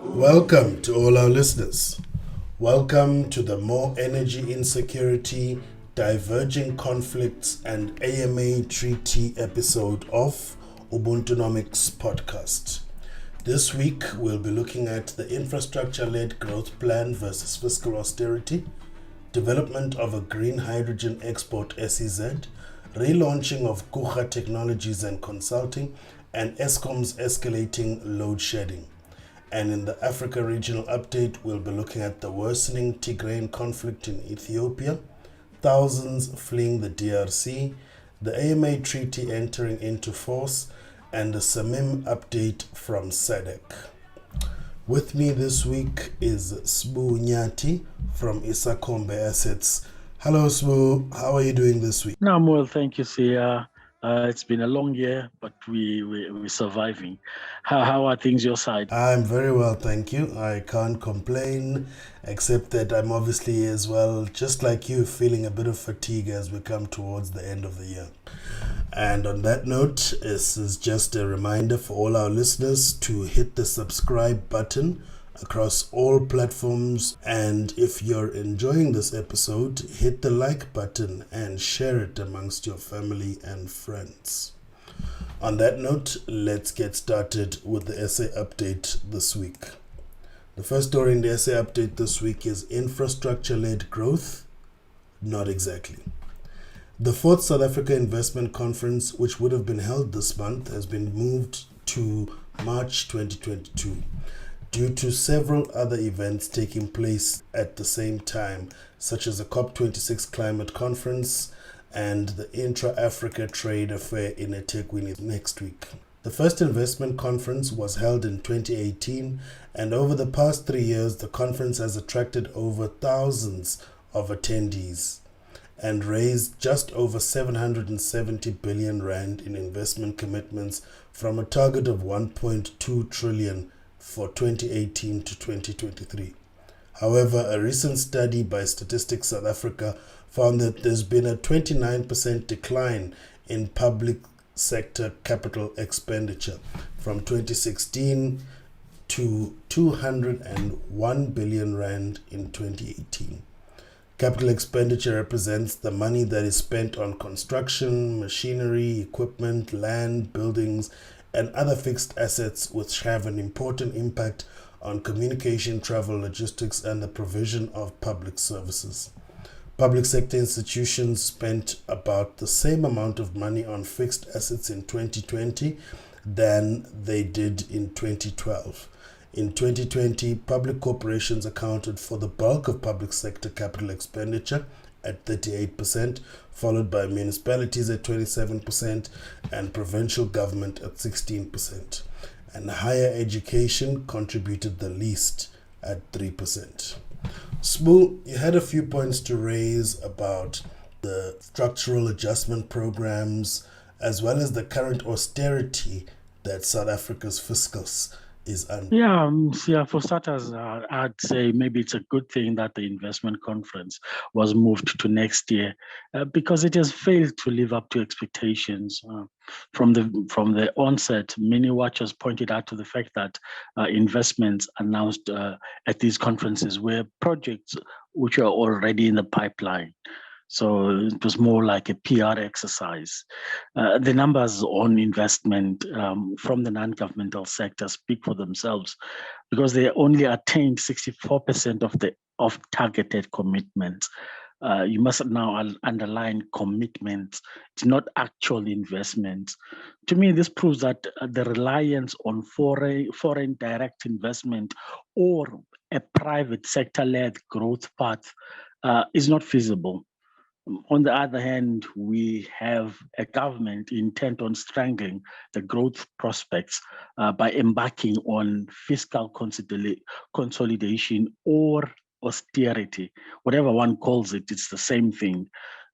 Welcome to all our listeners. Welcome to the More Energy Insecurity, Diverging Conflicts and AMA Treaty episode of Ubuntunomics podcast. This week we'll be looking at the infrastructure-led growth plan versus fiscal austerity, development of a green hydrogen export SEZ, relaunching of Coega Technologies and Consulting, and Eskom's escalating load shedding. And in the Africa regional update, we'll be looking at the worsening Tigrayan conflict in Ethiopia, thousands fleeing the DRC, the AMA treaty entering into force, and the SAMIM update from SADC. With me this week is Sbu Nyati from Eskom Assets. Hello Sbu, how are you doing this week? No, I'm well, thank you, Sia. It's been a long year, but we're surviving. How are things your side? I'm very well, thank you. I can't complain, except that I'm obviously as well, just like you, feeling a bit of fatigue as we come towards the end of the year. And on that note, this is just a reminder for all our listeners to hit the subscribe button across all platforms, and if you're enjoying this episode, hit the like button and share it amongst your family and friends. On that note, let's get started with the SA update this week. The first story in the SA update this week is infrastructure-led growth. Not exactly. The fourth South Africa Investment Conference, which would have been held this month, has been moved to March 2022. Due to several other events taking place at the same time, such as the COP26 Climate Conference and the Intra-Africa Trade Affair in Ethekwini next week. The first investment conference was held in 2018, and over the past 3 years, the conference has attracted over thousands of attendees and raised just over 770 billion rand in investment commitments from a target of 1.2 trillion for 2018 to 2023. However, a recent study by Statistics South Africa found that there's been a 29% decline in public sector capital expenditure from 2016 to 201 billion rand in 2018. Capital expenditure represents the money that is spent on construction, machinery, equipment, land, buildings, and other fixed assets which have an important impact on communication, travel, logistics, and the provision of public services. Public sector institutions spent about the same amount of money on fixed assets in 2020 than they did in 2012. In 2020, public corporations accounted for the bulk of public sector capital expenditure at 38%, followed by municipalities at 27% and provincial government at 16%. And higher education contributed the least at 3%. Sbu, you had a few points to raise about the structural adjustment programs as well as the current austerity that South Africa's fiscals is under. Yeah, for starters, I'd say maybe it's a good thing that the investment conference was moved to next year because it has failed to live up to expectations. From the onset, many watchers pointed out to the fact that investments announced at these conferences were projects which are already in the pipeline. So it was more like a PR exercise. The numbers on investment from the non-governmental sector speak for themselves because they only attained 64% of targeted commitments. You must now underline commitments. It's not actual investments. To me, this proves that the reliance on foreign direct investment or a private sector-led growth path is not feasible. On the other hand, we have a government intent on strangling the growth prospects by embarking on fiscal consolidation or austerity. Whatever one calls it, it's the same thing.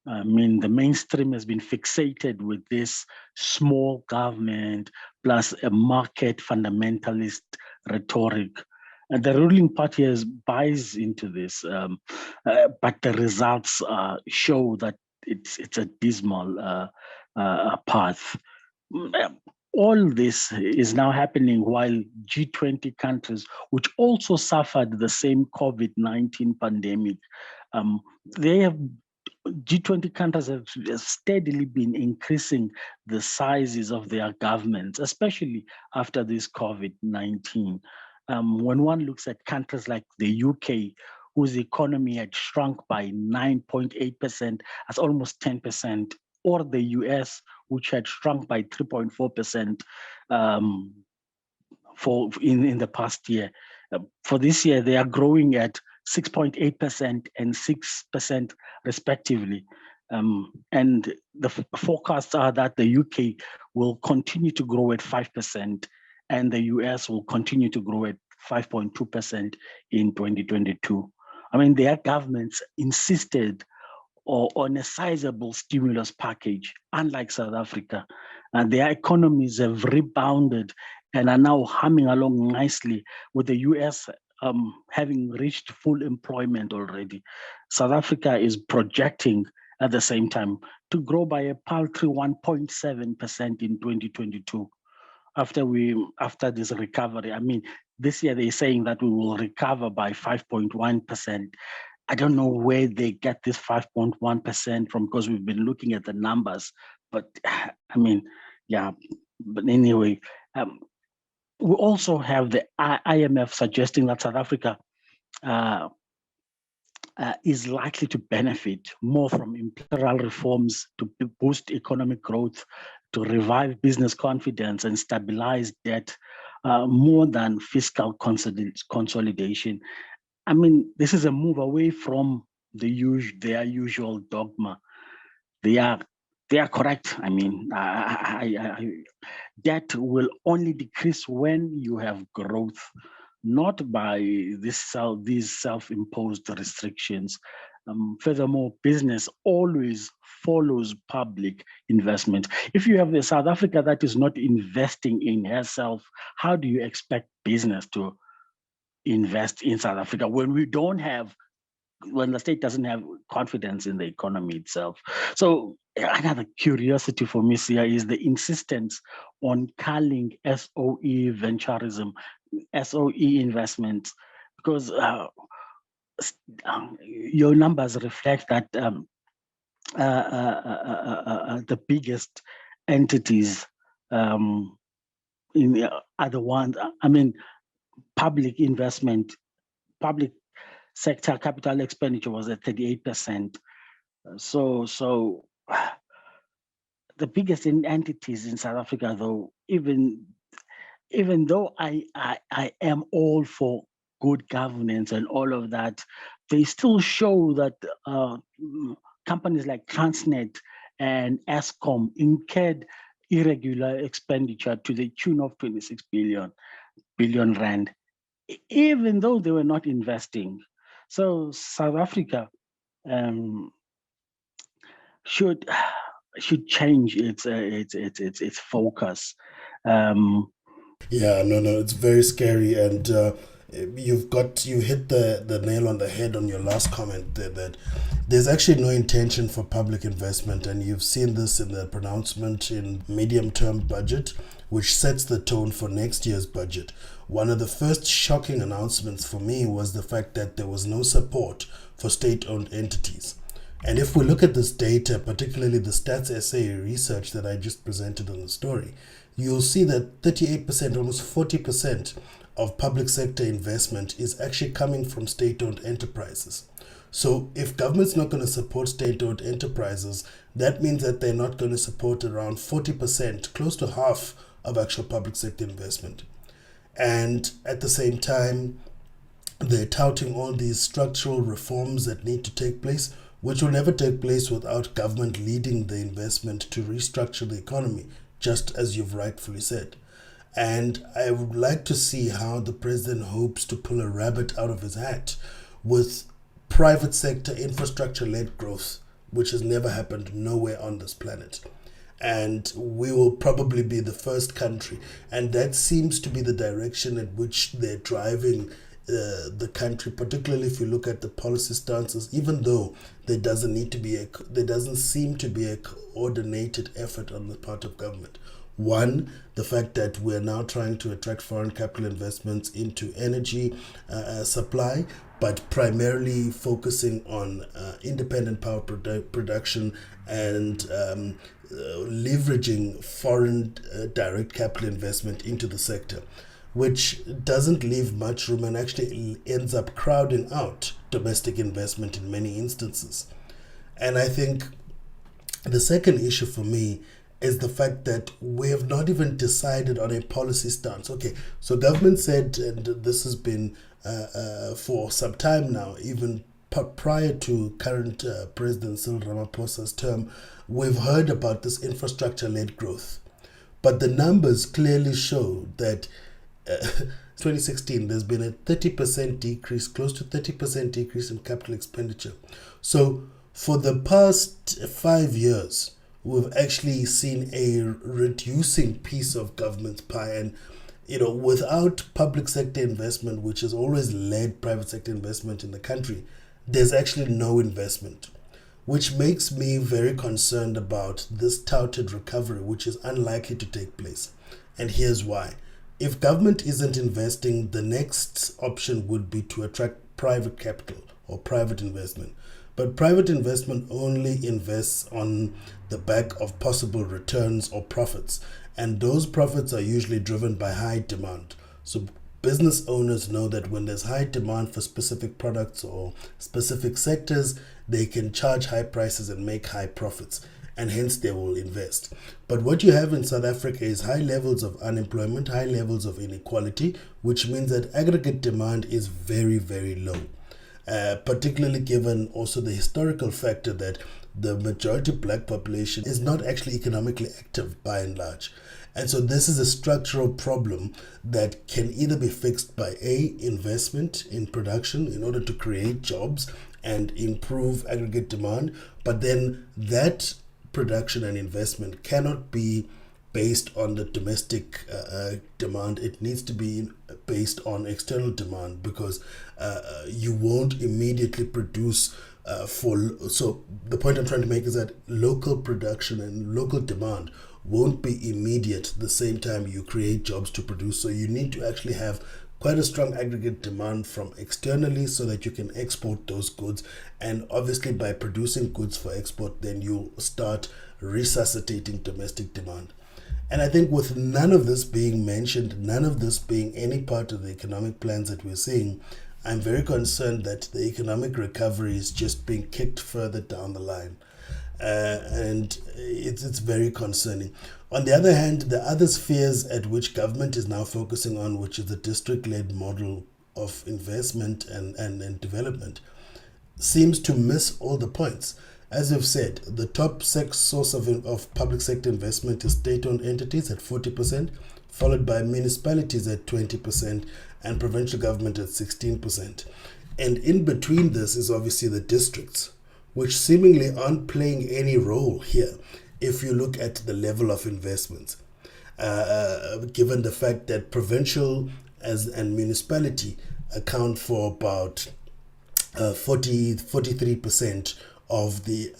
I mean, the mainstream has been fixated with this small government plus a market fundamentalist rhetoric. And the ruling party buys into this, but the results show that it's a dismal path. All this is now happening while G20 countries, which also suffered the same COVID-19 pandemic, they have G20 countries have steadily been increasing the sizes of their governments, especially after this COVID-19. When one looks at countries like the UK, whose economy had shrunk by 9.8%, that's almost 10%, or the US, which had shrunk by 3.4% in the past year. For this year, they are growing at 6.8% and 6% respectively. And the forecasts are that the UK will continue to grow at 5% and the US will continue to grow at 5.2% in 2022. I mean, their governments insisted on a sizable stimulus package, unlike South Africa. And their economies have rebounded and are now humming along nicely, with the US having reached full employment already. South Africa is projecting at the same time to grow by a paltry 1.7% in 2022 after this recovery. I mean, this year they're saying that we will recover by 5.1%. I don't know where they get this 5.1% from, because we've been looking at the numbers. But I mean, yeah. But anyway, we also have the IMF suggesting that South Africa is likely to benefit more from electoral reforms to boost economic growth, to revive business confidence and stabilize debt, more than fiscal consolidation. I mean, this is a move away from their usual dogma. They are correct. I mean, debt will only decrease when you have growth, not by these self-imposed restrictions. Furthermore, business always follows public investment. If you have a South Africa that is not investing in herself, how do you expect business to invest in South Africa when the state doesn't have confidence in the economy itself? So another curiosity for me here is the insistence on culling SOE venturism, SOE investments, because your numbers reflect that the biggest entities are the ones, I mean, public investment, public sector capital expenditure was at 38%. So the biggest entities in South Africa, though, even though I am all for good governance and all of that, they still show that companies like Transnet and Eskom incurred irregular expenditure to the tune of 26 billion rand, even though they were not investing. So South Africa should change its focus. Yeah, no, it's very scary, and you hit the nail on the head on your last comment there, that there's actually no intention for public investment, and you've seen this in the pronouncement in medium-term budget, which sets the tone for next year's budget. One of the first shocking announcements for me was the fact that there was no support for state-owned entities. And if we look at this data, particularly the Stats SA research that I just presented on the story, you'll see that 38%, almost 40% of public sector investment is actually coming from state-owned enterprises. So if government's not going to support state-owned enterprises, that means that they're not going to support around 40%, close to half of actual public sector investment. And at the same time, they're touting all these structural reforms that need to take place, which will never take place without government leading the investment to restructure the economy, just as you've rightfully said. And I would like to see how the president hopes to pull a rabbit out of his hat with private sector infrastructure-led growth, which has never happened nowhere on this planet. And we will probably be the first country. And that seems to be the direction in which they're driving the country, particularly if you look at the policy stances, even though there doesn't seem to be a coordinated effort on the part of government. One, the fact that we're now trying to attract foreign capital investments into energy supply, but primarily focusing on independent power production and leveraging foreign direct capital investment into the sector, which doesn't leave much room and actually ends up crowding out domestic investment in many instances. And I think the second issue for me is the fact that we have not even decided on a policy stance. Okay, so government said, and this has been for some time now, even prior to current President Cyril Ramaphosa's term, we've heard about this infrastructure-led growth. But the numbers clearly show that 2016, there's been a 30% decrease, close to 30% decrease in capital expenditure. So for the past 5 years, we've actually seen a reducing piece of government's pie. And, without public sector investment, which has always led private sector investment in the country, there's actually no investment, which makes me very concerned about this touted recovery, which is unlikely to take place. And here's why. If government isn't investing, the next option would be to attract private capital or private investment. But private investment only invests on the back of possible returns or profits. And those profits are usually driven by high demand. So business owners know that when there's high demand for specific products or specific sectors, they can charge high prices and make high profits, and hence they will invest. But what you have in South Africa is high levels of unemployment, high levels of inequality, which means that aggregate demand is very, very low. Particularly given also the historical factor that the majority black population is not actually economically active by and large. And so this is a structural problem that can either be fixed by investment in production in order to create jobs and improve aggregate demand, but then that production and investment cannot be based on the domestic demand. It needs to be based on external demand, because you won't immediately produce so the point I'm trying to make is that local production and local demand won't be immediate the same time you create jobs to produce. So you need to actually have quite a strong aggregate demand from externally so that you can export those goods. And obviously by producing goods for export, then you start resuscitating domestic demand. And I think with none of this being mentioned, none of this being any part of the economic plans that we're seeing, I'm very concerned that the economic recovery is just being kicked further down the line. And it's very concerning. On the other hand, the other spheres at which government is now focusing on, which is the district-led model of investment and development, seems to miss all the points. As you've said, the top source of public sector investment is state-owned entities at 40%, followed by municipalities at 20%, and provincial government at 16%. And in between this is obviously the districts, which seemingly aren't playing any role here if you look at the level of investments, given the fact that provincial and municipality account for about 43% of the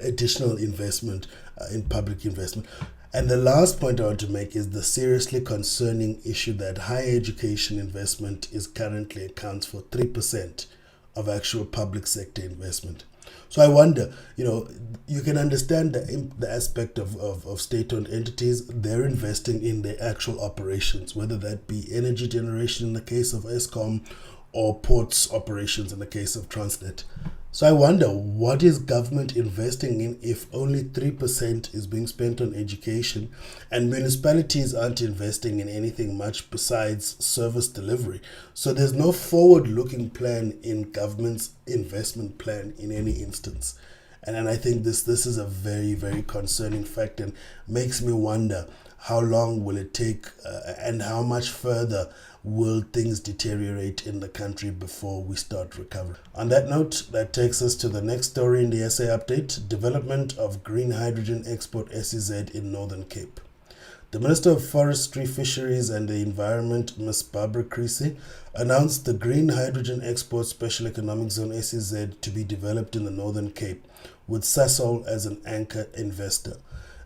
additional investment in public investment. And the last point I want to make is the seriously concerning issue that higher education investment currently accounts for 3% of actual public sector investment. So I wonder, you can understand the aspect of state-owned entities. They're investing in their actual operations, whether that be energy generation in the case of Eskom or ports operations in the case of Transnet. So I wonder, what is government investing in if only 3% is being spent on education and municipalities aren't investing in anything much besides service delivery? So there's no forward-looking plan in government's investment plan in any instance. And I think this is a very, very concerning fact and makes me wonder, how long will it take and how much further will things deteriorate in the country before we start recovering? On that note, that takes us to the next story in the SA update: development of green hydrogen export SEZ in Northern Cape. The Minister of Forestry, Fisheries and the Environment, Ms. Barbara Creasy, announced the Green Hydrogen Export Special Economic Zone SEZ to be developed in the Northern Cape, with Sasol as an anchor investor.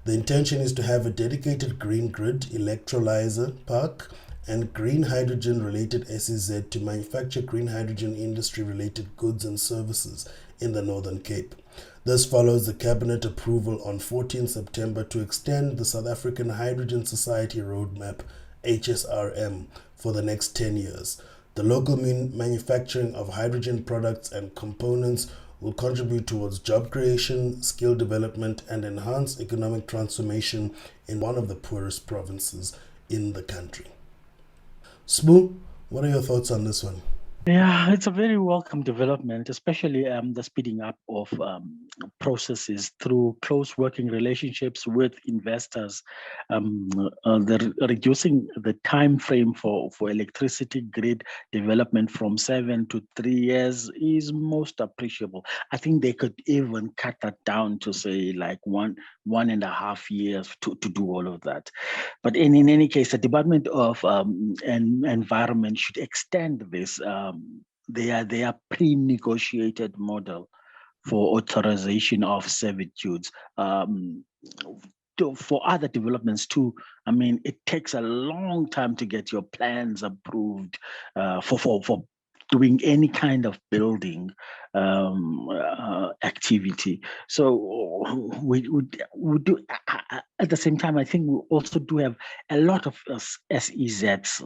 The intention is to have a dedicated green grid, electrolyzer park, and green hydrogen related SEZ to manufacture green hydrogen industry related goods and services in the Northern Cape. This follows the cabinet approval on 14 September to extend the South African Hydrogen Society Roadmap HSRM for the next 10 years. The local manufacturing of hydrogen products and components will contribute towards job creation, skill development, and enhance economic transformation in one of the poorest provinces in the country. Smoo, what are your thoughts on this one? Yeah, it's a very welcome development, especially the speeding up of processes through close working relationships with investors. The reducing the time frame for electricity grid development from 7 to 3 years is most appreciable. I think they could even cut that down to say like 1.5 years to do all of that. But in any case, the Department of Environment should extend this their pre-negotiated model for authorization of servitudes for other developments too. I mean, it takes a long time to get your plans approved for doing any kind of building activity. So we do at the same time. I think we also do have a lot of SEZs,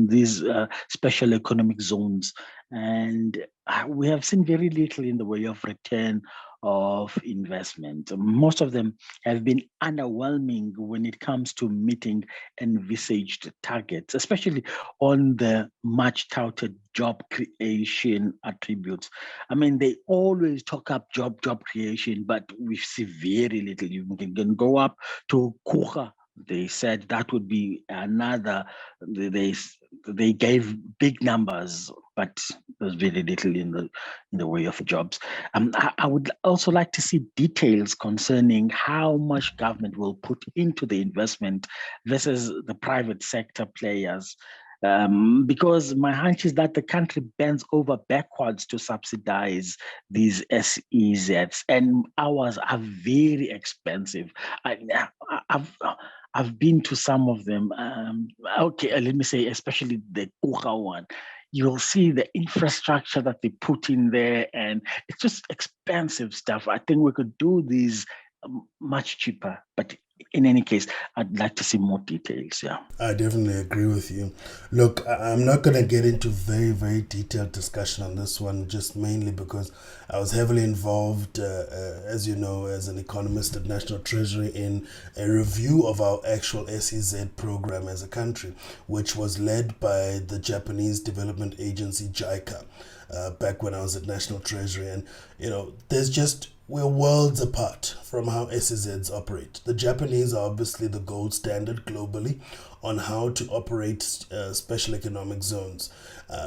these special economic zones, and we have seen very little in the way of return of investment. Most of them have been underwhelming when it comes to meeting envisaged targets, especially on the much touted job creation attributes. I mean, they always talk up job creation, but we see very little. You can go up to Coega. They said that would be another. They gave big numbers, but there's very little in the way of jobs. I would also like to see details concerning how much government will put into the investment versus the private sector players. Because my hunch is that the country bends over backwards to subsidize these SEZs, and ours are very expensive. I've been to some of them. Okay, let me say, especially the Coega one. You'll see the infrastructure that they put in there, and it's just expensive stuff. I think we could do these much cheaper, but in any case, I'd like to see more details. Yeah, I definitely agree with you. Look, I'm not going to get into very, very detailed discussion on this one, just mainly because I was heavily involved, as you know, as an economist at National Treasury in a review of our actual SEZ program as a country, which was led by the Japanese development agency JICA back when I was at National Treasury. And, you know, we're worlds apart from how SEZs operate. The Japanese are obviously the gold standard globally on how to operate special economic zones.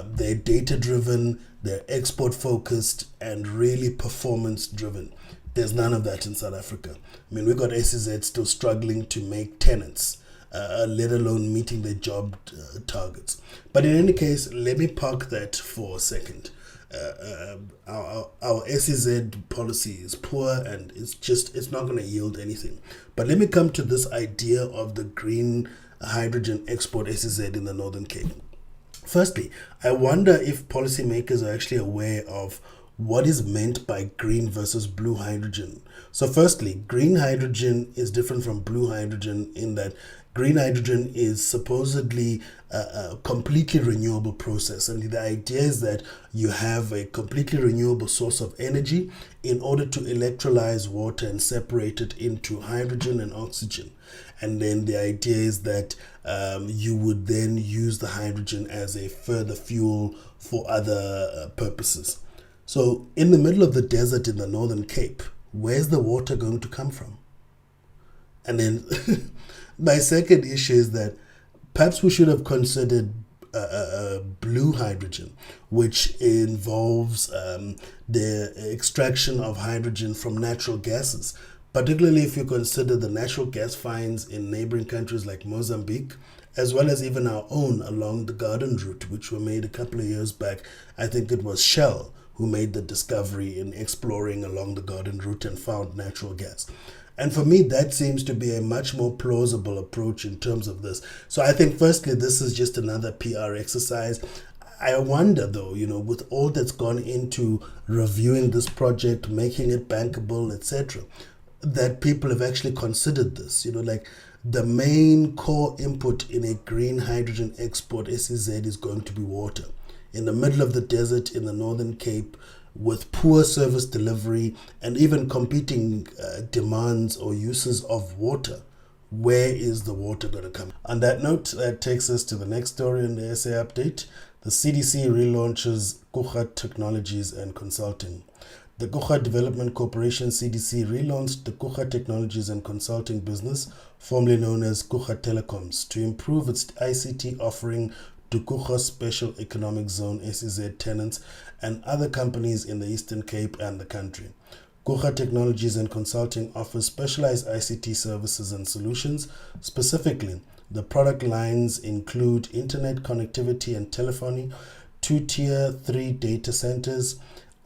They're data-driven, they're export-focused, and really performance-driven. There's none of that in South Africa. I mean, we've got SEZs still struggling to make tenants, let alone meeting their job targets. But in any case, let me park that for a second. Our SEZ policy is poor, and it's not going to yield anything. But let me come to this idea of the green hydrogen export SEZ in the Northern Cape. Firstly, I wonder if policymakers are actually aware of what is meant by green versus blue hydrogen. So firstly, green hydrogen is different from blue hydrogen in that green hydrogen is supposedly a completely renewable process. And the idea is that you have a completely renewable source of energy in order to electrolyze water and separate it into hydrogen and oxygen. And then the idea is that you would then use the hydrogen as a further fuel for other purposes. So in the middle of the desert in the Northern Cape, where's the water going to come from? And then my second issue is that perhaps we should have considered blue hydrogen, which involves the extraction of hydrogen from natural gases. particularly if you consider the natural gas finds in neighboring countries like Mozambique, as well as even our own along the Garden Route, which were made a couple of years back. I think it was Shell who made the discovery in exploring along the Garden Route and found natural gas. And for me, that seems to be a much more plausible approach in terms of this. So I think, firstly, this is just another PR exercise. I wonder, though, with all that's gone into reviewing this project, making it bankable, etc., that people have actually considered this. Like the main core input in a green hydrogen export SEZ is going to be water. In the middle of the desert in the Northern Cape, with poor service delivery and even competing demands or uses of water, where is the water going to come? On that note, that takes us to the next story in the SA update. The CDC relaunches Coega Technologies and Consulting. The Coega Development Corporation CDC relaunched the Coega Technologies and Consulting business, formerly known as Coega Telecoms, to improve its ICT offering to Coega Special Economic Zone SEZ tenants and other companies in the Eastern Cape and the country. Coega Technologies and Consulting offers specialized ICT services and solutions. Specifically, the product lines include internet connectivity and telephony, 2 Tier 3 data centers,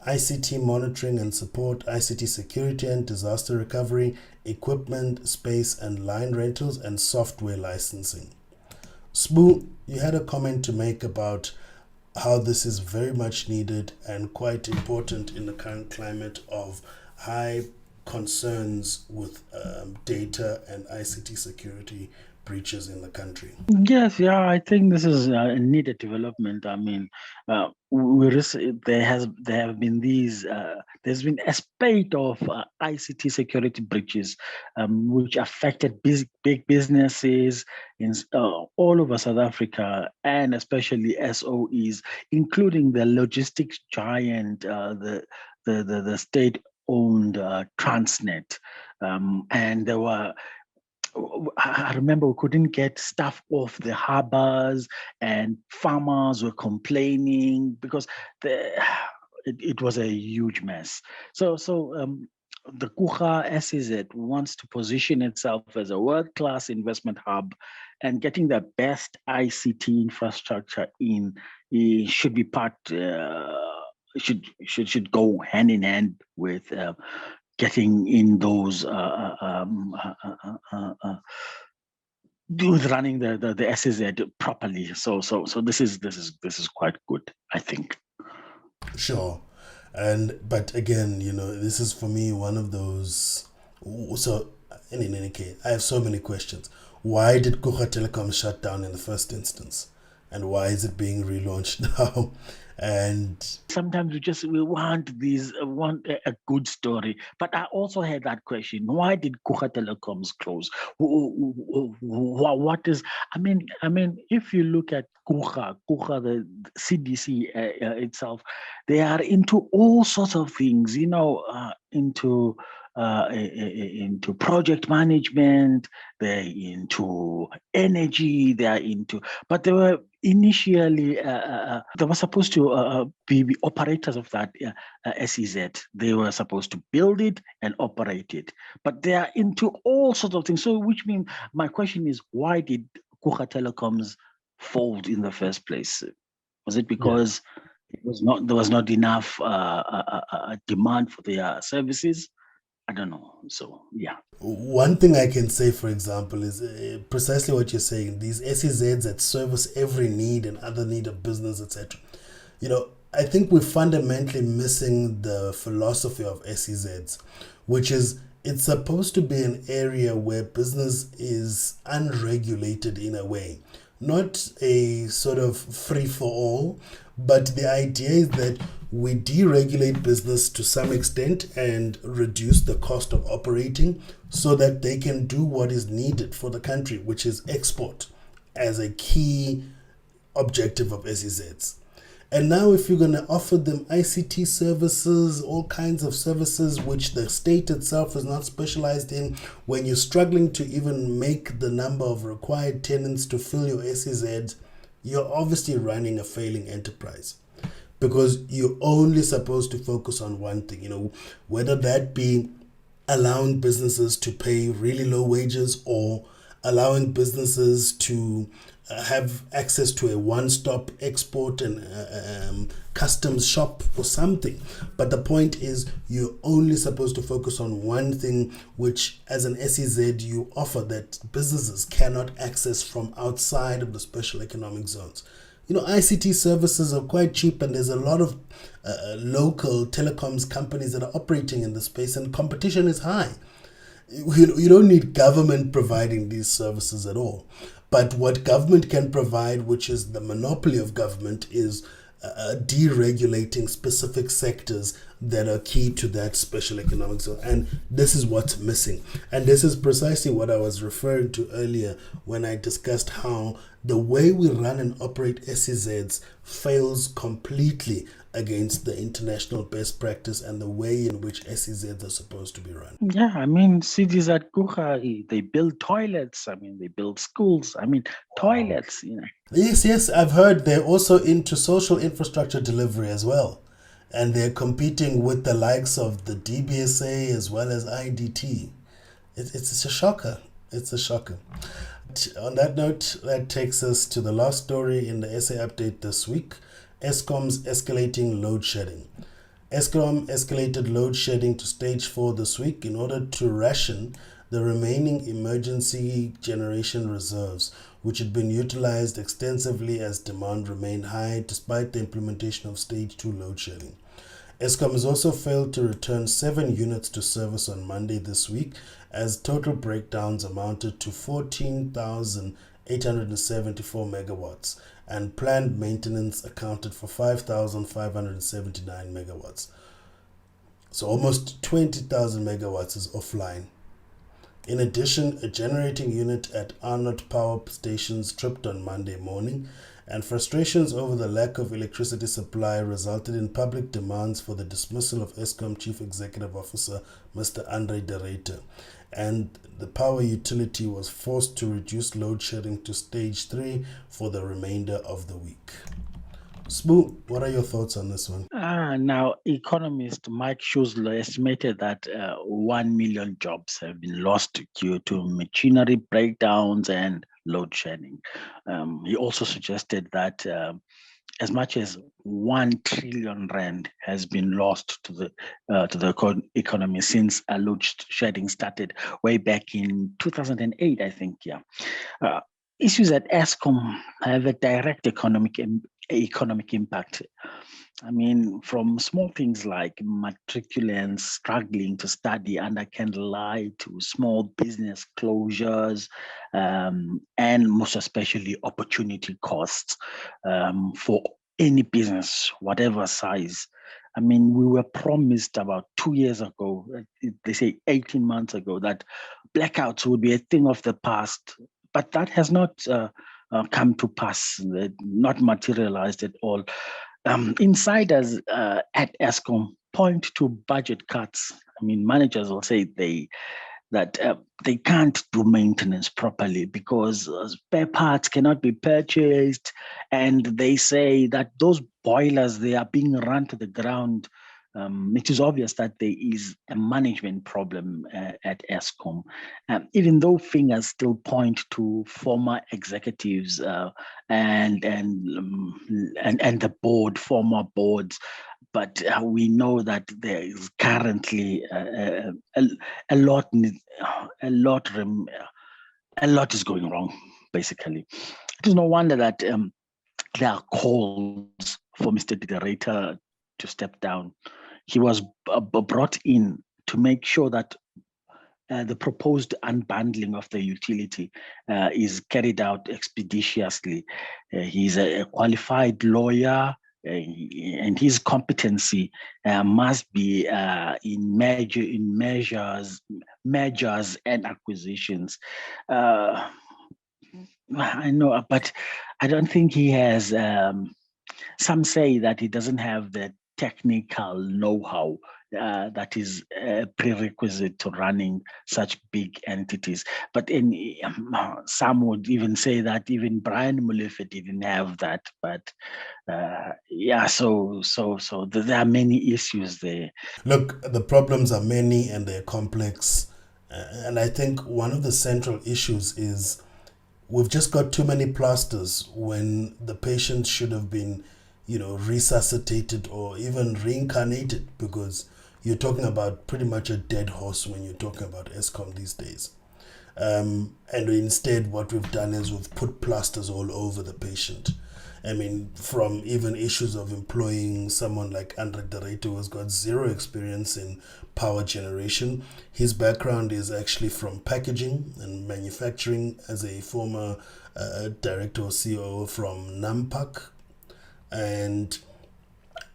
ICT monitoring and support, ICT security and disaster recovery, equipment, space and line rentals, and software licensing. Spoo, you had a comment to make about how this is very much needed and quite important in the current climate of high concerns with data and ICT security breaches in the country. Yes, yeah, I think this is a needed development. I mean, there have been these. There's been a spate of ICT security breaches, which affected big businesses in all over South Africa, and especially SOEs, including the logistics giant, the state-owned Transnet, and there were. I remember we couldn't get stuff off the harbors, and farmers were complaining because it was a huge mess. So the Coega SEZ wants to position itself as a world-class investment hub, and getting the best ICT infrastructure should be should go hand in hand with getting in those running the SEZ properly. So this is quite good, I think. Sure. But again, this is for me one of those. So in any case, I have so many questions. Why did Coega Telecom shut down in the first instance? And why is it being relaunched now? And sometimes we want a good story, but I also had that question: why did Coega Telecoms close? What is? I mean, if you look at Coega, the CDC itself, they are into all sorts of things, into project management, they're into energy, but they were initially, they were supposed to be operators of that SEZ. They were supposed to build it and operate it, but they are into all sorts of things. So which means my question is, why did Coega Telecoms fold in the first place? Was it because there was not enough demand for their services? I don't know. So, yeah. One thing I can say, for example, is precisely what you're saying. These SEZs that service every need and other need of business, etc. I think we're fundamentally missing the philosophy of SEZs, which is it's supposed to be an area where business is unregulated in a way. Not a sort of free-for-all, but the idea is that we deregulate business to some extent and reduce the cost of operating so that they can do what is needed for the country, which is export as a key objective of SEZs. And now if you're going to offer them ICT services, all kinds of services which the state itself is not specialized in, when you're struggling to even make the number of required tenants to fill your SEZ, you're obviously running a failing enterprise, because you're only supposed to focus on one thing, whether that be allowing businesses to pay really low wages or allowing businesses to have access to a one-stop export and customs shop or something. But the point is, you're only supposed to focus on one thing, which as an SEZ you offer that businesses cannot access from outside of the special economic zones. ICT services are quite cheap, and there's a lot of local telecoms companies that are operating in the space, and competition is high. You don't need government providing these services at all. But what government can provide, which is the monopoly of government, is deregulating specific sectors that are key to that special economic zone. And this is what's missing. And this is precisely what I was referring to earlier when I discussed how the way we run and operate SEZs fails completely against the international best practice and the way in which SEZs are supposed to be run. Yeah, I mean, cities at Kuha, they build toilets. I mean, they build schools. I mean, toilets, Yes, I've heard they're also into social infrastructure delivery as well. And they're competing with the likes of the DBSA as well as IDT. It's a shocker. It's a shocker. On that note, that takes us to the last story in the SA update this week. Eskom's escalating load shedding. Eskom escalated load shedding to stage 4 this week in order to ration the remaining emergency generation reserves, which had been utilized extensively as demand remained high despite the implementation of stage 2 load shedding. Eskom has also failed to return 7 units to service on Monday this week, as total breakdowns amounted to 14,874 megawatts, and planned maintenance accounted for 5,579 megawatts. So almost 20,000 megawatts is offline. In addition, a generating unit at Arnott power stations tripped on Monday morning, and frustrations over the lack of electricity supply resulted in public demands for the dismissal of Eskom Chief Executive Officer Mr. Andre de Ruyter, and the power utility was forced to reduce load shedding to stage 3 for the remainder of the week. Spoo, what are your thoughts on this one? Now, economist Mike Schuessler estimated that 1 million jobs have been lost due to machinery breakdowns and load shedding. He also suggested that as much as 1 trillion rand has been lost to the economy since load shedding started way back in 2008, I think. Yeah. Issues at Eskom have a direct economic impact. I mean, from small things like matriculants struggling to study under candlelight to small business closures, and most especially opportunity costs for any business, whatever size. I mean, we were promised about 2 years ago, they say 18 months ago, that blackouts would be a thing of the past, but that has not come to pass, not materialized at all. Insiders at Eskom point to budget cuts. I mean, managers will say that they can't do maintenance properly because spare parts cannot be purchased, and they say that those boilers, they are being run to the ground. It is obvious that there is a management problem at Eskom, even though fingers still point to former executives and the board, former boards. But we know that there is currently a lot is going wrong. Basically, it is no wonder that there are calls for Mr. de Ruyter to step down. He was brought in to make sure that the proposed unbundling of the utility is carried out expeditiously. He's a qualified lawyer, and his competency must be in mergers and acquisitions. I know, but I don't think he has. Some say that he doesn't have the technical know-how that is a prerequisite to running such big entities. But some would even say that even Brian Molefe didn't have that. But so there are many issues there. Look, the problems are many and they're complex. And I think one of the central issues is we've just got too many plasters when the patient should have been, resuscitated or even reincarnated, because you're talking about pretty much a dead horse when you're talking about Eskom these days. And instead, what we've done is we've put plasters all over the patient. I mean, from even issues of employing someone like Andre Derrida, who has got zero experience in power generation. His background is actually from packaging and manufacturing as a former director or CEO from Nampak. And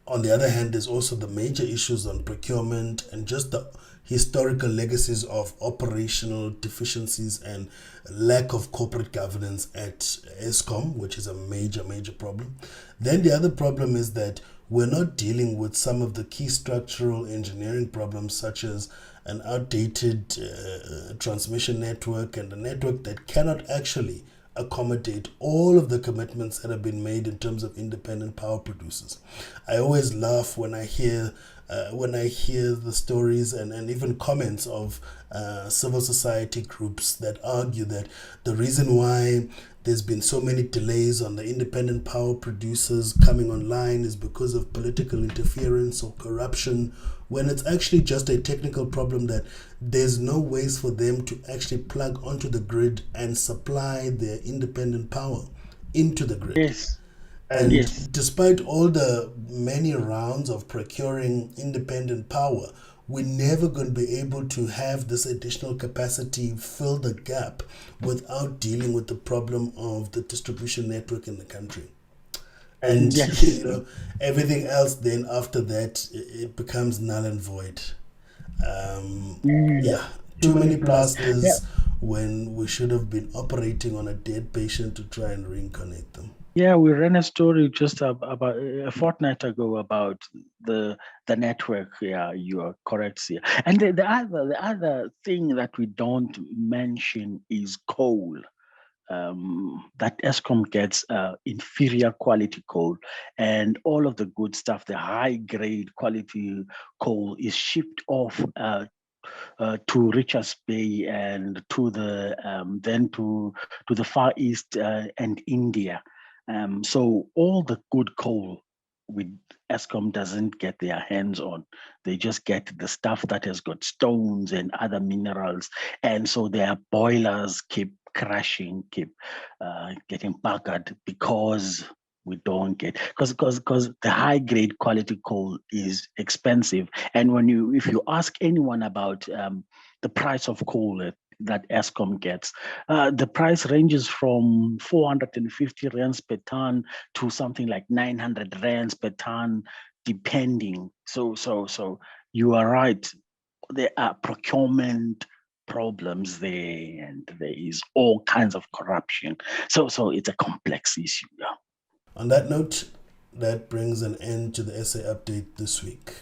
on the other hand, there's also the major issues on procurement and just the historical legacies of operational deficiencies and lack of corporate governance at Eskom, which is a major problem. Then the other problem is that we're not dealing with some of the key structural engineering problems, such as an outdated transmission network and a network that cannot actually accommodate all of the commitments that have been made in terms of independent power producers. I always laugh when I hear the stories and even comments of civil society groups that argue that the reason why there's been so many delays on the independent power producers coming online is because of political interference or corruption, when it's actually just a technical problem that there's no ways for them to actually plug onto the grid and supply their independent power into the grid. Yes. And despite all the many rounds of procuring independent power, we're never going to be able to have this additional capacity fill the gap without dealing with the problem of the distribution network in the country. And everything else then after that, it becomes null and void. Too many plasters when we should have been operating on a dead patient to try and reincarnate them. Yeah, we ran a story just about a fortnight ago about the network. Yeah, you are correct here. And the other thing that we don't mention is coal. That Eskom gets inferior quality coal, and all of the good stuff, the high grade quality coal, is shipped off to Richards Bay and to the then to the Far East and India. So all the good coal with Eskom doesn't get their hands on. They just get the stuff that has got stones and other minerals, and so their boilers keep crashing, keep getting buggered because we don't get because the high grade quality coal is expensive. And if you ask anyone about the price of coal that Eskom gets, the price ranges from 450 rands per ton to something like 900 rands per ton, depending. So you are right. There are procurement problems there, and there is all kinds of corruption. So it's a complex issue. Yeah. On that note, that brings an end to the SA update this week.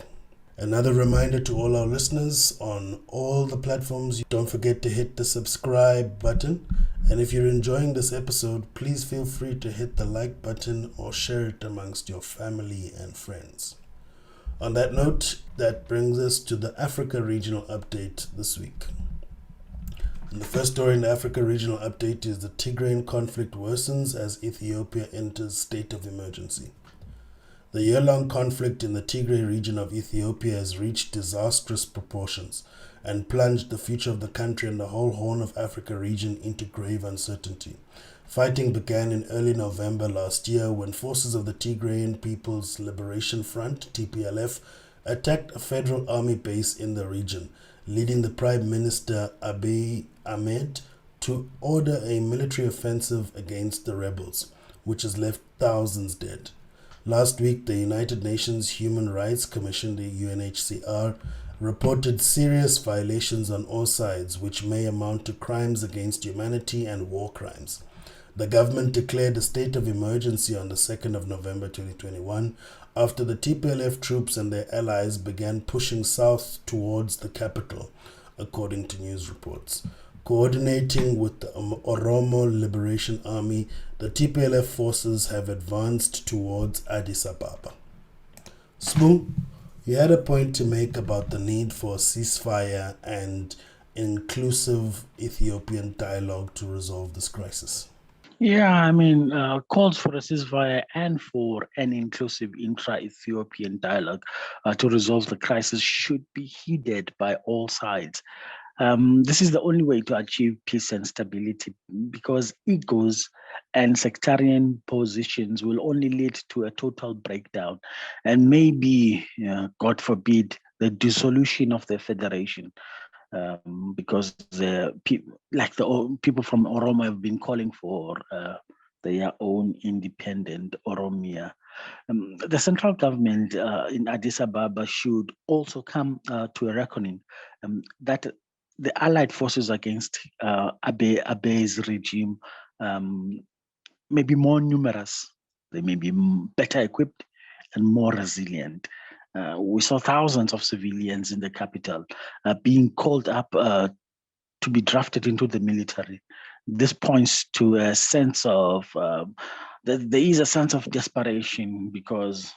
Another reminder to all our listeners on all the platforms, don't forget to hit the subscribe button. And if you're enjoying this episode, please feel free to hit the like button or share it amongst your family and friends. On that note, that brings us to the Africa Regional Update this week. And the first story in the Africa Regional Update is the Tigrayan conflict worsens as Ethiopia enters state of emergency. The year-long conflict in the Tigray region of Ethiopia has reached disastrous proportions and plunged the future of the country and the whole Horn of Africa region into grave uncertainty. Fighting began in early November last year when forces of the Tigrayan People's Liberation Front, TPLF, attacked a federal army base in the region, leading the Prime Minister Abiy Ahmed to order a military offensive against the rebels, which has left thousands dead. Last week, the United Nations Human Rights Commission, the UNHCR, reported serious violations on all sides, which may amount to crimes against humanity and war crimes. The government declared a state of emergency on the 2nd of November 2021 after the TPLF troops and their allies began pushing south towards the capital, according to news reports. Coordinating with the Oromo Liberation Army, the TPLF forces have advanced towards Addis Ababa. Smoo, you had a point to make about the need for a ceasefire and inclusive Ethiopian dialogue to resolve this crisis. Yeah, I mean, calls for a ceasefire and for an inclusive intra-Ethiopian dialogue to resolve the crisis should be heeded by all sides. This is the only way to achieve peace and stability, because egos and sectarian positions will only lead to a total breakdown and maybe, God forbid, the dissolution of the federation. Because people from Oromo have been calling for their own independent Oromia. The central government in Addis Ababa should also come to a reckoning that the allied forces against Abe's regime may be more numerous, they may be better equipped and more resilient. We saw thousands of civilians in the capital being called up to be drafted into the military. This points to a sense of, there is a sense of desperation because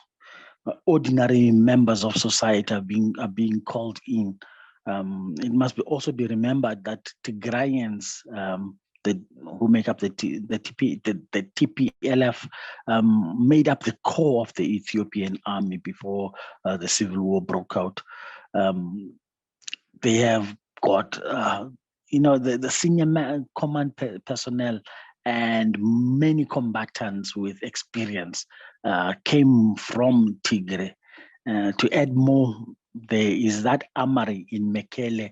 ordinary members of society are being called in. It must also be remembered that Tigrayans, who make up the TPLF, made up the core of the Ethiopian army before the civil war broke out. They have got, the senior command personnel and many combatants with experience came from Tigray. To add more, there is that armory in Mekele,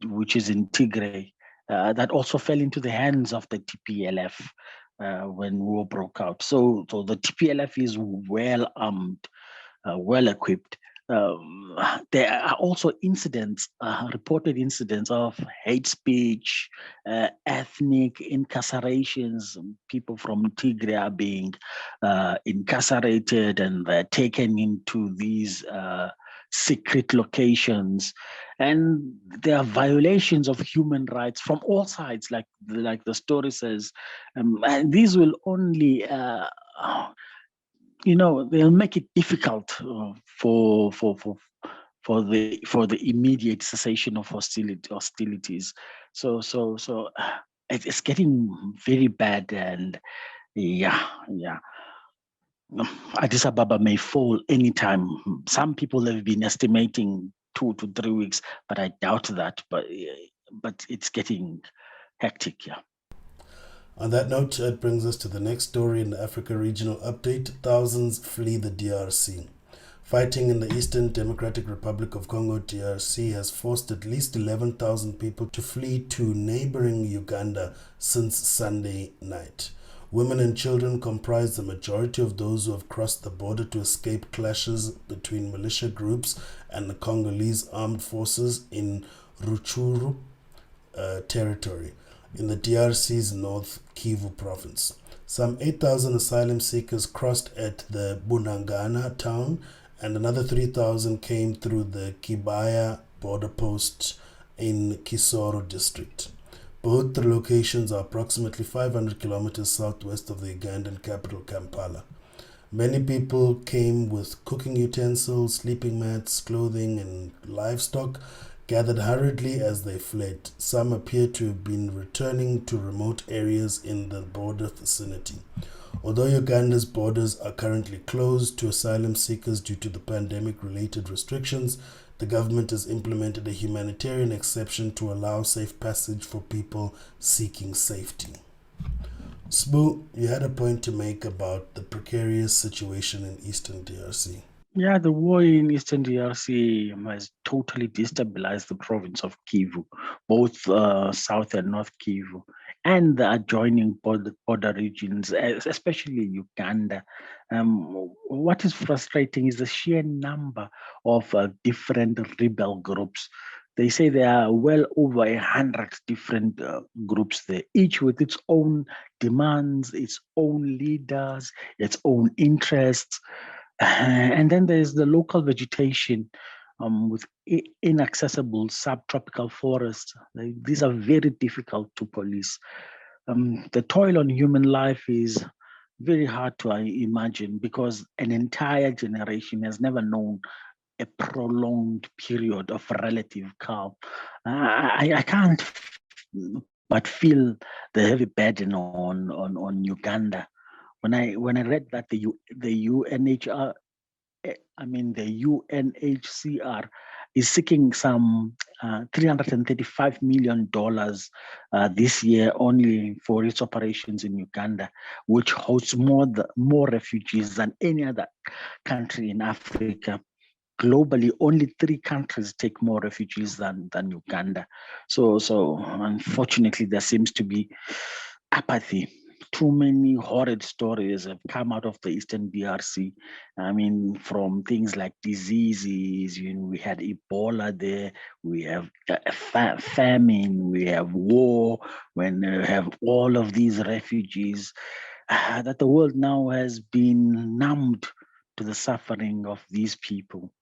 which is in Tigray, that also fell into the hands of the TPLF when war broke out. So the TPLF is well armed, well equipped. There are also reported incidents of hate speech, ethnic incarcerations. People from Tigray are being incarcerated and they're taken into these secret locations, and there are violations of human rights from all sides, like the story says, and these will only they'll make it difficult for the immediate cessation of hostilities. So it's getting very bad, and yeah. Addis Ababa may fall anytime. Some people have been estimating 2 to 3 weeks, but I doubt that. But it's getting hectic, yeah. On that note, it brings us to the next story in the Africa Regional Update. Thousands flee the DRC. Fighting in the Eastern Democratic Republic of Congo, DRC, has forced at least 11,000 people to flee to neighboring Uganda since Sunday night. Women and children comprise the majority of those who have crossed the border to escape clashes between militia groups and the Congolese armed forces in Rutshuru territory in the DRC's North Kivu province. Some 8,000 asylum seekers crossed at the Bunagana town, and another 3,000 came through the Kibaya border post in Kisoro district. Both the locations are approximately 500 kilometers southwest of the Ugandan capital, Kampala. Many people came with cooking utensils, sleeping mats, clothing, and livestock, gathered hurriedly as they fled. Some appear to have been returning to remote areas in the border vicinity. Although Uganda's borders are currently closed to asylum seekers due to the pandemic-related restrictions, the government has implemented a humanitarian exception to allow safe passage for people seeking safety. Smoo, you had a point to make about the precarious situation in Eastern DRC. Yeah, the war in Eastern DRC has totally destabilized the province of Kivu, both South and North Kivu, and the adjoining border regions, especially Uganda. What is frustrating is the sheer number of different rebel groups. They say there are well over 100 different groups there, each with its own demands, its own leaders, its own interests. And then there's the local vegetation with inaccessible subtropical forests. These are very difficult to police. The toll on human life is very hard to imagine because an entire generation has never known a prolonged period of relative calm. I can't but feel the heavy burden on Uganda. When I read that the UNHR, the UNHCR is seeking some $335 million this year only for its operations in Uganda, which hosts more refugees than any other country in Africa. Globally, only 3 countries take more refugees than Uganda. So unfortunately, there seems to be apathy. Too many horrid stories have come out of the Eastern DRC. From things like diseases, we had Ebola there, we have famine, we have war, when we have all of these refugees, that the world now has been numbed to the suffering of these people.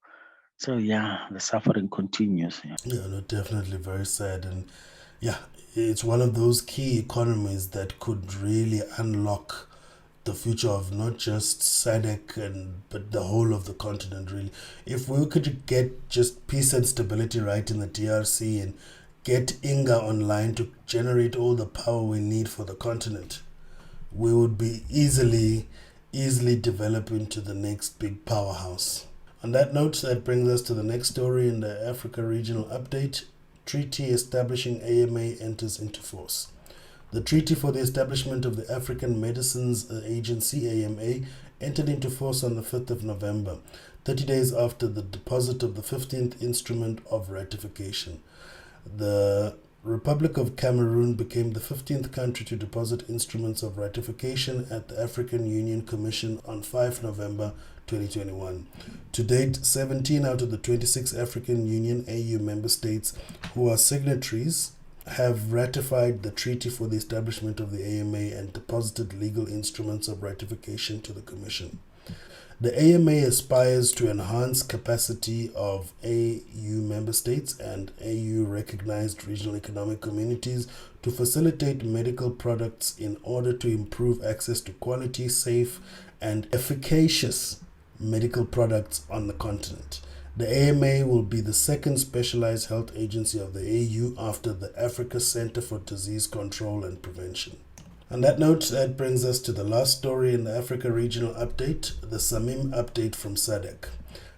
So yeah, the suffering continues. Yeah, no, definitely very sad. And yeah, it's one of those key economies that could really unlock the future of not just SADC but the whole of the continent really. If we could get just peace and stability right in the DRC and get Inga online to generate all the power we need for the continent, we would be easily develop into the next big powerhouse. On that note, that brings us to the next story in the Africa Regional Update. Treaty establishing AMA enters into force. The Treaty for the Establishment of the African Medicines Agency, AMA, entered into force on the 5th of November, 30 days after the deposit of the 15th Instrument of Ratification. The Republic of Cameroon became the 15th country to deposit instruments of ratification at the African Union Commission on 5 November 2021. To date, 17 out of the 26 African Union AU member states who are signatories have ratified the Treaty for the Establishment of the AMA and deposited legal instruments of ratification to the Commission. The AMA aspires to enhance capacity of AU member states and AU-recognized regional economic communities to facilitate medical products in order to improve access to quality, safe, and efficacious medical products on the continent. The AMA will be the second specialized health agency of the AU after the Africa Center for Disease Control and Prevention. On that note, that brings us to the last story in the Africa Regional Update, the SAMIM update from SADC.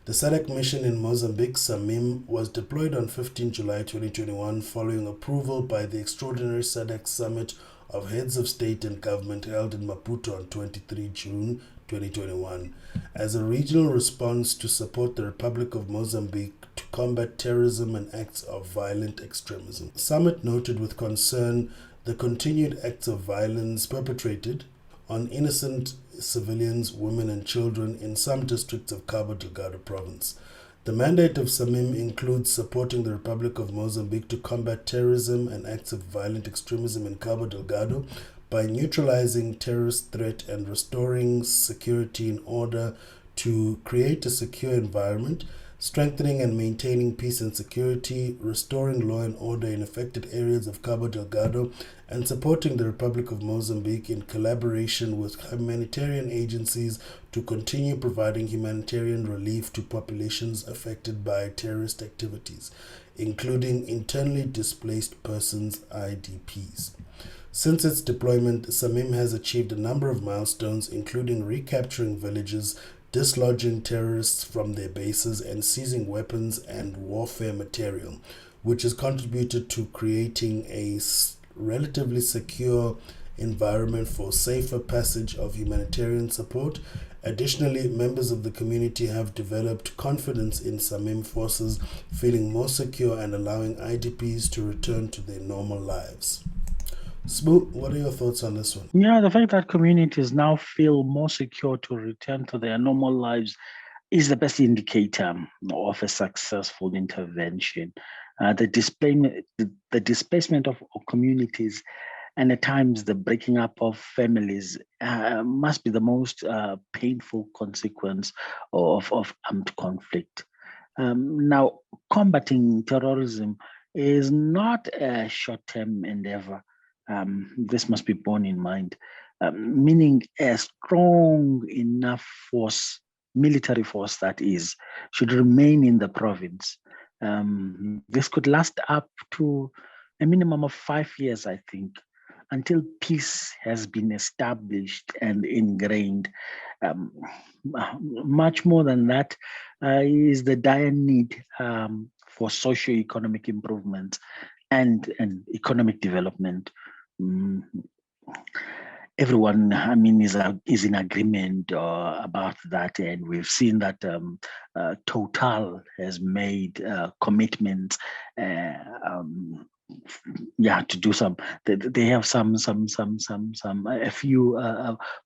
The SADC mission in Mozambique, SAMIM, was deployed on 15 July 2021 following approval by the Extraordinary SADC Summit of Heads of State and Government held in Maputo on 23 June 2021 as a regional response to support the Republic of Mozambique to combat terrorism and acts of violent extremism. The summit noted with concern the continued acts of violence perpetrated on innocent civilians, women and children in some districts of Cabo Delgado province. The mandate of SAMIM includes supporting the Republic of Mozambique to combat terrorism and acts of violent extremism in Cabo Delgado by neutralizing terrorist threat and restoring security in order to create a secure environment, strengthening and maintaining peace and security, restoring law and order in affected areas of Cabo Delgado, and supporting the Republic of Mozambique in collaboration with humanitarian agencies to continue providing humanitarian relief to populations affected by terrorist activities, including internally displaced persons, IDPs. Since its deployment, SAMIM has achieved a number of milestones, including recapturing villages, dislodging terrorists from their bases, and seizing weapons and warfare material, which has contributed to creating a relatively secure environment for safer passage of humanitarian support. Additionally, members of the community have developed confidence in SAMIM forces, feeling more secure and allowing IDPs to return to their normal lives. Smoo, what are your thoughts on this one? Yeah, the fact that communities now feel more secure to return to their normal lives is the best indicator of a successful intervention. The displacement of communities And at times, the breaking up of families must be the most painful consequence of armed conflict. Now, combating terrorism is not a short-term endeavor. This must be borne in mind, meaning a strong enough force, military force that is, should remain in the province. This could last up to a minimum of 5 years, I think, until peace has been established and ingrained. Much more than that is the dire need for socio-economic improvement and economic development. Everyone, is in agreement about that, and we've seen that Total has made commitments. To do some. They have a few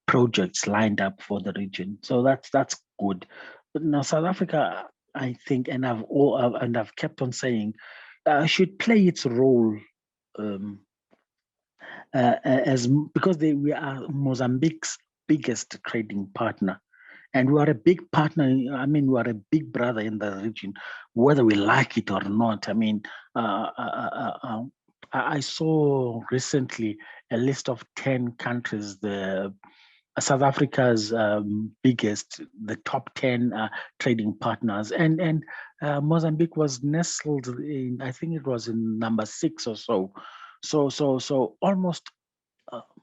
projects lined up for the region, so that's good. But now South Africa, I think, and I've kept on saying, should play its role. Because we are Mozambique's biggest trading partner, and we are a big partner. We are a big brother in the region, whether we like it or not. I saw recently a list of 10 countries, South Africa's biggest, the top 10 trading partners, and Mozambique was nestled in, I think it was in number 6 or so. So almost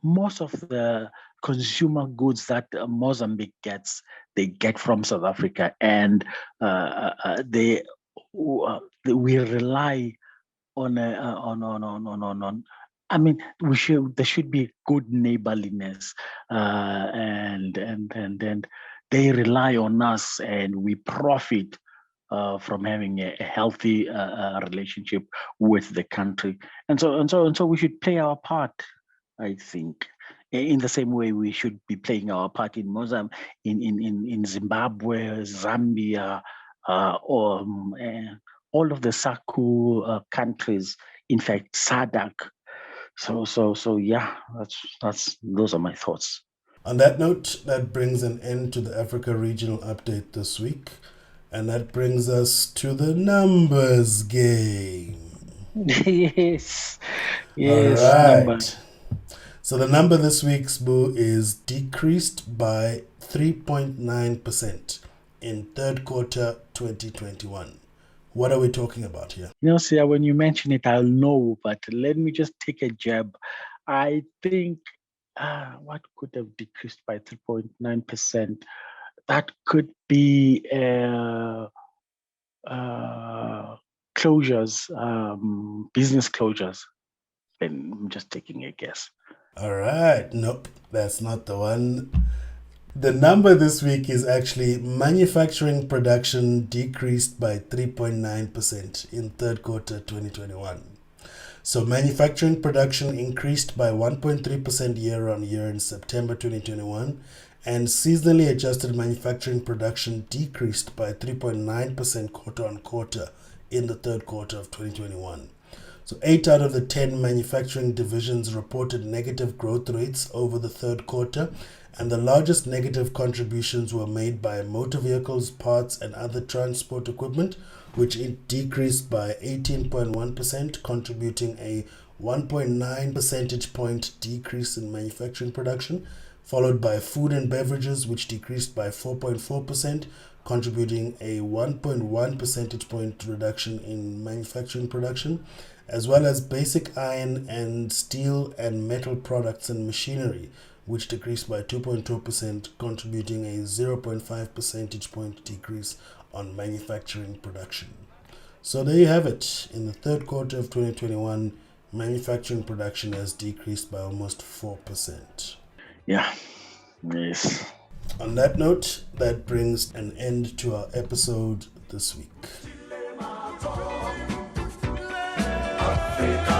most of the consumer goods that Mozambique gets, they get from South Africa, and we rely on. There should be good neighborliness, and they rely on us, and we profit from having a healthy relationship with the country, and so we should play our part, I think, in the same way we should be playing our part in Mozambique, in Zimbabwe, Zambia, or all of the SACU countries. In fact, SADC. So yeah, those are my thoughts. On that note, that brings an end to the Africa Regional Update this week. And that brings us to the numbers game. Yes. All right. Numbers. So the number this week, Sbu, is decreased by 3.9% in third quarter 2021. What are we talking about here? Sia, when you mention it, I'll know, but let me just take a jab. I think what could have decreased by 3.9%? That could be closures, business closures. And I'm just taking a guess. All right. Nope, that's not the one. The number this week is actually manufacturing production decreased by 3.9% in third quarter 2021. So manufacturing production increased by 1.3% year on year in September 2021, and seasonally adjusted manufacturing production decreased by 3.9% quarter on quarter in the third quarter of 2021. So 8 out of the 10 manufacturing divisions reported negative growth rates over the third quarter, and the largest negative contributions were made by motor vehicles, parts, and other transport equipment, which decreased by 18.1%, contributing a 1.9 percentage point decrease in manufacturing production, followed by food and beverages, which decreased by 4.4%, contributing a 1.1 percentage point reduction in manufacturing production, as well as basic iron and steel and metal products and machinery, which decreased by 2.2%, contributing a 0.5 percentage point decrease on manufacturing production. So there you have it. In the third quarter of 2021, manufacturing production has decreased by almost 4%. Yeah. Yes. On that note, that brings an end to our episode this week. Africa.